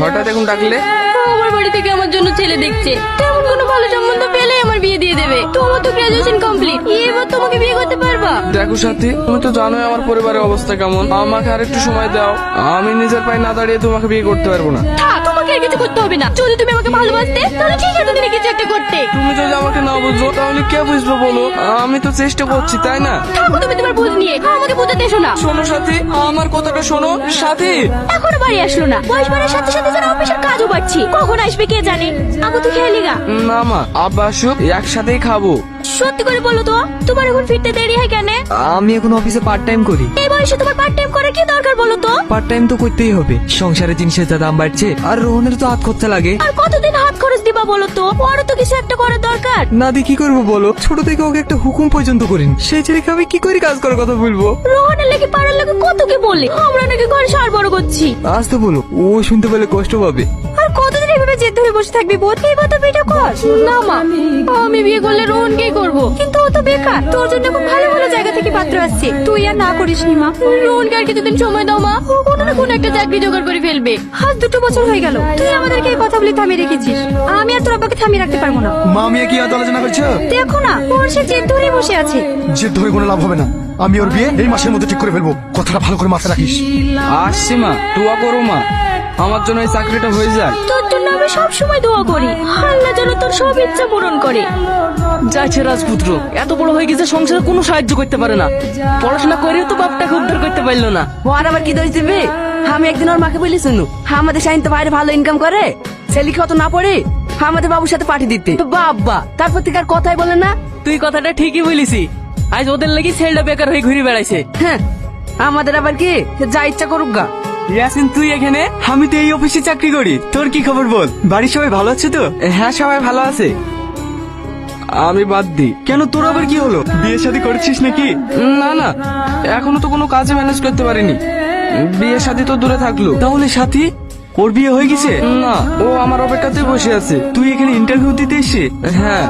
হঠাৎ এখন ডাকলে? আমার বাড়ি থেকে আমার জন্য ছেলে দেখছে, তেমন কোনো ভালো সম্বন্ধ পেলে আমার বিয়ে দিয়ে দেবে। তোমার তো গ্রাজুয়েশন কমপ্লিট, এবার তোমাকে বিয়ে করতে পারবা? দেখো সাথী, তুমি তো জানোই আমার পরিবারের অবস্থা কেমন। আমাকে আর একটু সময় দাও, আমি নিজের পায়ে না দাঁড়িয়ে তোমাকে বিয়ে করতে পারবো না। থাক, তোমাকে আর কিছু করতে হবে না। যদি তুমি আমাকে ভালোবাসতে তাহলে ঠিক আছে, তুমি কিছু একটা করতে। তুমি যদি আমাকে না বুঝো তাহলে কে বুঝবো বলো? আমি তো চেষ্টা করছি, তাই না? থাকো তুমি তোমার বুঝ নিয়ে, আমাকে বুঝতে এসো না। শোনো সাথী, আমার কথাটা শোনো সাথী। এখনো বাড়ি আসলো না, বয়স বাড়ার সাথে সাথে যেন অফিসের কাজও বাড়ছে। কখন আসবে কে জানে। আবু তো খেয়ালি গা। না মা, আব্বা আসুক, একসাথেই খাবো। সত্যি করে বলো তো, তোমার এখন ফিরতে দেরি হয় কেন? আমি এখন অফিসে পার্ট টাইম করি। এই বয়সে তোমার পার্ট টাইম করার কি দরকার বলো তো? পার্ট টাইম তো করতেই হবে, সংসারের জিনিসের যা দাম বাড়ছে, আর রোহনের তো হাত খরচা লাগে। আর কতদিন হাত খরচ দিবা বলো তো? ওরও তো কিছু একটা করার দরকার। না দিয়ে কি করবো বলো? ছোট থেকে ওকে একটা হুকুম পর্যন্ত করিন, সেই ছেলেকে আমি কি করে কাজ করার কথা বলবো? রোহনের লেগে পাড়ার লেগে কত কি বলে, আমরা নাকি ঘরে সার বড় করছি। আজ তো বলো, ও শুনতে পেলে কষ্ট পাবে। আর কতদিন এভাবে জেদ ধরে বসে থাকবি বোধ? এবার তো বিয়ে কর না মা, আমি বিয়ে করলে রোহনকেই করব। কিন্তু ও তো বেকার, তোর জন্য খুব ভালো ভালো জায়গা থেকে পাত্র আসছে, তুই আর না করিস নি মা। রোহনকে আর কিছুদিন সময় দাও মা, ও কোনো না কোনো একটা চাকরি জোগাড় করে ফেলবে। আজ 2 বছর হয়ে গেল, তুই আমাদেরকে এই কথা বলে থামিয়ে রেখেছিস। আমি আর তোর আব্বাকে থামিয়ে রাখতে পারবো না। মা মেয়ে কি এত আলোচনা করছো? দেখো না, ওর সে জেদ ধরে বসে আছে। যে ধরে কোনো লাভ হবে না, আমি ওর বিয়ে এই মাসের মধ্যে ঠিক করে ফেলবো। কথাটা ভালো করে মাথায় রাখিস। আসছি মা, দোয়া করো মা, আমার জন্য এই চাকরিটা হয়ে যায়। তোর জন্য আমি সব সময় দোয়া করি, আল্লাহ যেন তোর সব ইচ্ছা পূরণ করে। যাচ্ছে রাজপুত্র এত বড় হয়ে গেছে, সংসারে কোনো সাহায্য করতে পারে না। পড়াশোনা করেও তো বাপটাকে উদ্ধার করতে পারলো না। ও আর আমার কি দোষ দিবে? আমি একদিন ওর মাকে বলি, শুনু আমাদের সাইন তো বাইরে ভালো ইনকাম করে, ছেলেকে অত না পড়ে আমাদের বাবুর সাথে পাঠিয়ে দিতে। তো বাবা তারপর থেকে আর কথাই বলে না। তুই কথাটা ঠিকই বলিসি, আজ ওদের লাগি ছেলেটা বেকার হয়ে ঘুরে বেড়াইছে। হ্যাঁ, আমাদের আবার কি যা ইচ্ছা করুক গা। ইয়াসিন তুই এখানে? আমি তো এই অফিসে চাকরি করি। তোর কি খবর বল? বাড়ির সবাই ভালো আছে তো? হ্যাঁ, সবাই ভালো আছে। আমি বাদ দিই। কেন, তোর আবার কি হলো? বিয়ে শাদী করেছিস নাকি? না না, এখনো তো কোনো কাজে ম্যানেজ করতে পারিনি। বিয়ে শাদী তো দূরে থাকলো। তাহলে সাথী, ওর বিয়ে হয়ে গেছে? না, ও আমার অপেক্ষাতেই বসে আছে। তুই এখানে ইন্টারভিউ দিতে এসে? হ্যাঁ।